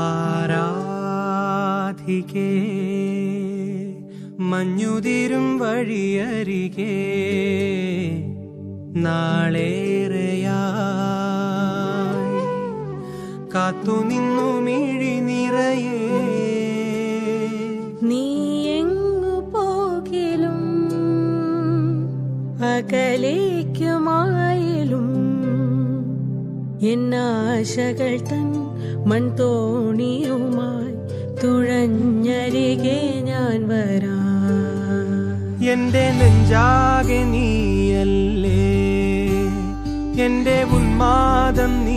ആരാധികേ മഞ്ഞുതിരും വഴിയരികെ നാളേറെയായി കാത്തുനിന്നു മിഴി നിറയേ നീ എങ്ങു പോകിലും അകലേക്കുമായാലും എന്നാശകൾ തൻ മൺതോണിയുമായി തുഴഞ്ഞരികെ ഞാൻ വരാം. എന്റെ നെഞ്ചാകെ നീയല്ലേ, എന്റെ ഉന്മാദം നീ